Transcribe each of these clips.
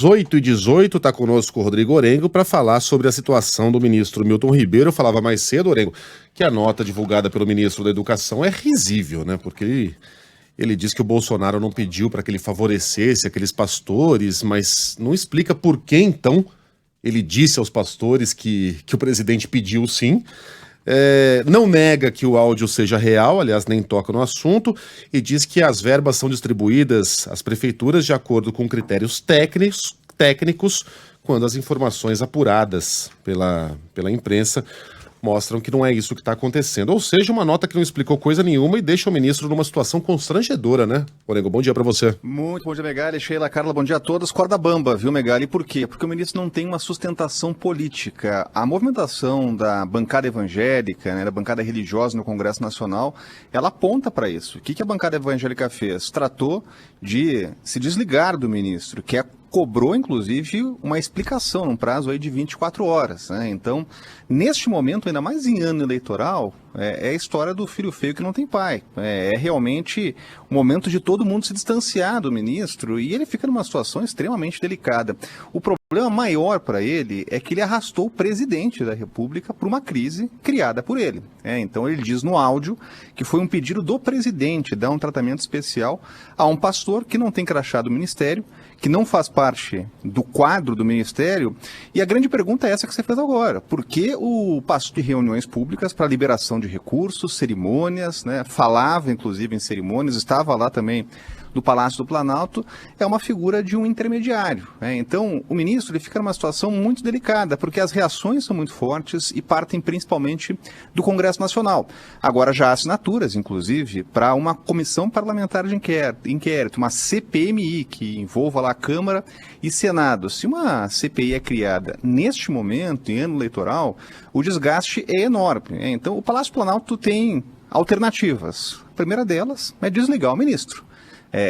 8h18, está conosco o Rodrigo Orengo para falar sobre a situação do ministro Milton Ribeiro. Eu falava mais cedo, Orengo, que a nota divulgada pelo ministro da Educação é risível, né? Porque ele diz que o Bolsonaro não pediu para que ele favorecesse aqueles pastores, mas não explica por que, então, ele disse aos pastores que o presidente pediu sim. Não nega que o áudio seja real, aliás, nem toca no assunto, e diz que as verbas são distribuídas às prefeituras de acordo com critérios técnicos, quando as informações apuradas pela imprensa mostram que não é isso que está acontecendo. Ou seja, uma nota que não explicou coisa nenhuma e deixa o ministro numa situação constrangedora, né? Orengo, bom dia para você. Muito bom dia, Megali. Sheila, Carla, bom dia a todos. Corda bamba, viu, Megali? Por quê? Porque o ministro não tem uma sustentação política. A movimentação da bancada evangélica, né, da bancada religiosa no Congresso Nacional, ela aponta para isso. O que a bancada evangélica fez? Tratou de se desligar do ministro, que cobrou, inclusive, uma explicação num prazo aí de 24 horas. Né? Então, neste momento, ainda mais em ano eleitoral, é a história do filho feio que não tem pai. É realmente o momento de todo mundo se distanciar do ministro e ele fica numa situação extremamente delicada. O problema maior para ele é que ele arrastou o presidente da República para uma crise criada por ele. Então, ele diz no áudio que foi um pedido do presidente dar um tratamento especial a um pastor que não tem crachá do ministério, que não faz parte do quadro do ministério, e a grande pergunta é essa que você fez agora. Por que o pastor de reuniões públicas para liberação de recursos, cerimônias, né, falava inclusive em cerimônias, estava lá também no Palácio do Planalto, é uma figura de um intermediário. Então, o ministro ele fica numa situação muito delicada, porque as reações são muito fortes e partem principalmente do Congresso Nacional. Agora já há assinaturas, inclusive, para uma comissão parlamentar de inquérito, uma CPMI, que envolva lá a Câmara e Senado. Se uma CPI é criada neste momento, em ano eleitoral, o desgaste é enorme. Então, o Palácio do Planalto tem alternativas. A primeira delas é desligar o ministro.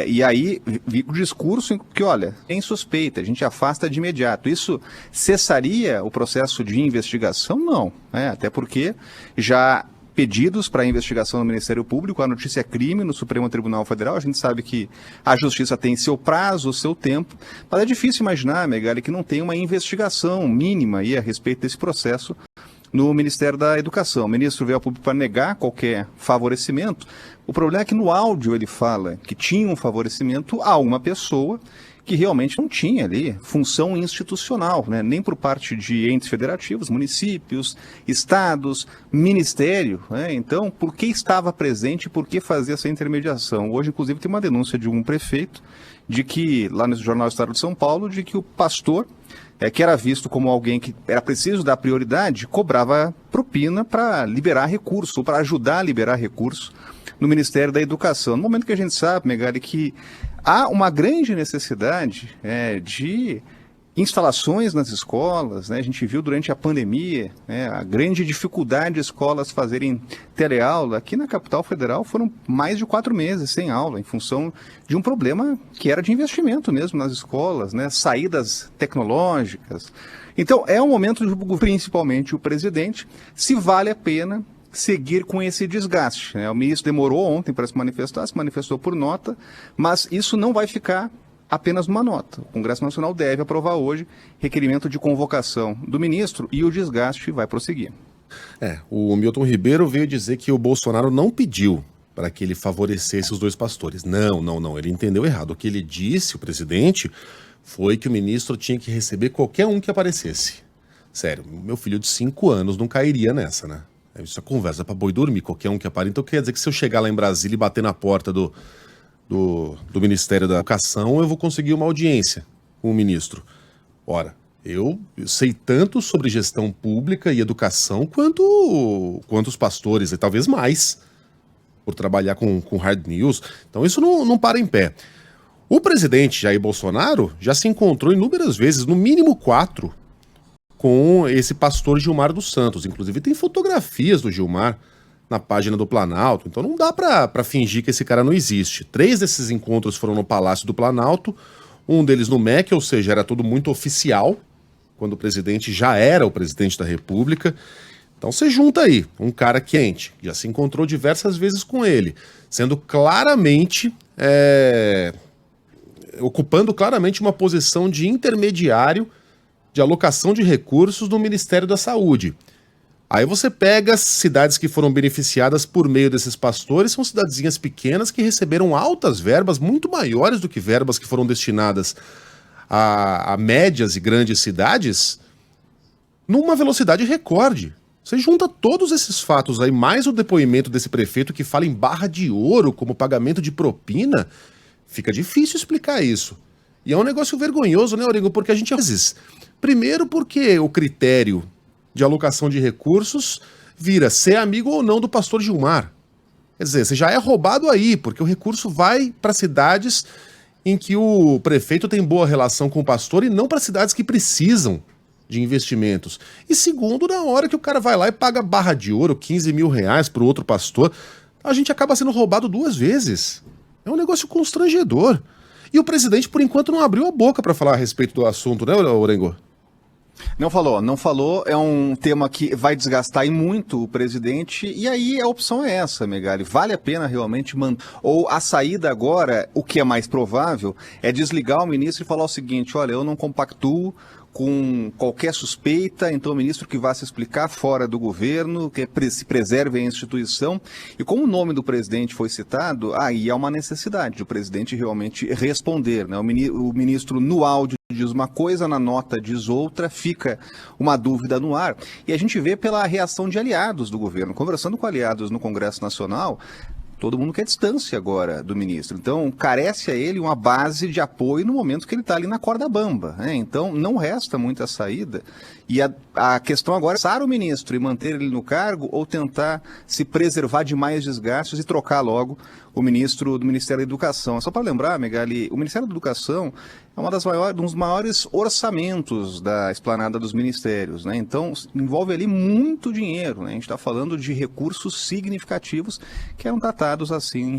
E aí, o discurso que, olha, tem suspeita, a gente afasta de imediato. Isso cessaria o processo de investigação? Não. Até porque já pedidos para investigação no Ministério Público, a notícia é crime no Supremo Tribunal Federal. A gente sabe que a Justiça tem seu prazo, seu tempo, mas é difícil imaginar, Megali, que não tem uma investigação mínima aí a respeito desse processo no Ministério da Educação. O ministro veio ao público para negar qualquer favorecimento. O problema é que no áudio ele fala que tinha um favorecimento a uma pessoa que realmente não tinha ali função institucional, né? Nem por parte de entes federativos, municípios, estados, ministério. Né? Então, por que estava presente e por que fazia essa intermediação? Hoje, inclusive, tem uma denúncia de um prefeito de que, lá no Jornal Estado de São Paulo, de que o pastor, que era visto como alguém que era preciso dar prioridade, cobrava propina para liberar recurso, ou para ajudar a liberar recurso no Ministério da Educação. No momento que a gente sabe, Megali, que há uma grande necessidade de instalações nas escolas, né? A gente viu durante a pandemia a grande dificuldade de escolas fazerem teleaula. Aqui na capital federal foram mais de 4 meses sem aula, em função de um problema que era de investimento mesmo nas escolas, né? Saídas tecnológicas. Então é um momento de, principalmente o presidente, se vale a pena seguir com esse desgaste. Né? O ministro demorou ontem para se manifestou por nota, mas isso não vai ficar apenas uma nota. O Congresso Nacional deve aprovar hoje requerimento de convocação do ministro e o desgaste vai prosseguir. O Milton Ribeiro veio dizer que o Bolsonaro não pediu para que ele favorecesse os dois pastores. Não, ele entendeu errado. O que ele disse, o presidente, foi que o ministro tinha que receber qualquer um que aparecesse. Sério, meu filho de 5 anos não cairia nessa, né? Isso é conversa para boi dormir, qualquer um que apareça. Então quer dizer que se eu chegar lá em Brasília e bater na porta do Ministério da Educação, eu vou conseguir uma audiência com o ministro. Ora, eu sei tanto sobre gestão pública e educação quanto os pastores, e talvez mais, por trabalhar com hard news. Então isso não para em pé. O presidente Jair Bolsonaro já se encontrou inúmeras vezes, no mínimo 4, com esse pastor Gilmar dos Santos. Inclusive tem fotografias do Gilmar na página do Planalto, então não dá pra fingir que esse cara não existe. 3 desses encontros foram no Palácio do Planalto, um deles no MEC, ou seja, era tudo muito oficial, quando o presidente já era o presidente da República. Então você junta aí um cara quente, já se encontrou diversas vezes com ele, sendo claramente ocupando claramente uma posição de intermediário de alocação de recursos no Ministério da Saúde. Aí você pega as cidades que foram beneficiadas por meio desses pastores, são cidadezinhas pequenas que receberam altas verbas, muito maiores do que verbas que foram destinadas a médias e grandes cidades, numa velocidade recorde. Você junta todos esses fatos aí, mais o depoimento desse prefeito que fala em barra de ouro como pagamento de propina, fica difícil explicar isso. E é um negócio vergonhoso, né, Orengo? Porque a gente, às vezes, primeiro porque o critério de alocação de recursos vira ser amigo ou não do pastor Gilmar. Quer dizer, você já é roubado aí, porque o recurso vai para cidades em que o prefeito tem boa relação com o pastor e não para cidades que precisam de investimentos. E segundo, na hora que o cara vai lá e paga barra de ouro, 15 mil reais para o outro pastor, a gente acaba sendo roubado 2 vezes. É um negócio constrangedor. E o presidente, por enquanto, não abriu a boca para falar a respeito do assunto, né, Orengo? Não falou, é um tema que vai desgastar e muito o presidente, e aí a opção é essa, Megali, vale a pena realmente manter, ou a saída agora, o que é mais provável, é desligar o ministro e falar o seguinte, olha, eu não compactuo com qualquer suspeita, então o ministro que vá se explicar fora do governo, que se preserve a instituição, e como o nome do presidente foi citado, aí há uma necessidade de o presidente realmente responder, né? O ministro no áudio diz uma coisa, na nota diz outra, fica uma dúvida no ar, e a gente vê pela reação de aliados do governo, conversando com aliados no Congresso Nacional, todo mundo quer distância agora do ministro. Então, carece a ele uma base de apoio no momento que ele está ali na corda bamba, né? Então, não resta muita saída. E a questão agora é passar o ministro e manter ele no cargo ou tentar se preservar de mais desgastes e trocar logo o ministro do Ministério da Educação. Só para lembrar, Megali, o Ministério da Educação é um dos maiores orçamentos da esplanada dos ministérios, né? Então, envolve ali muito dinheiro, né? A gente está falando de recursos significativos que eram tratados assim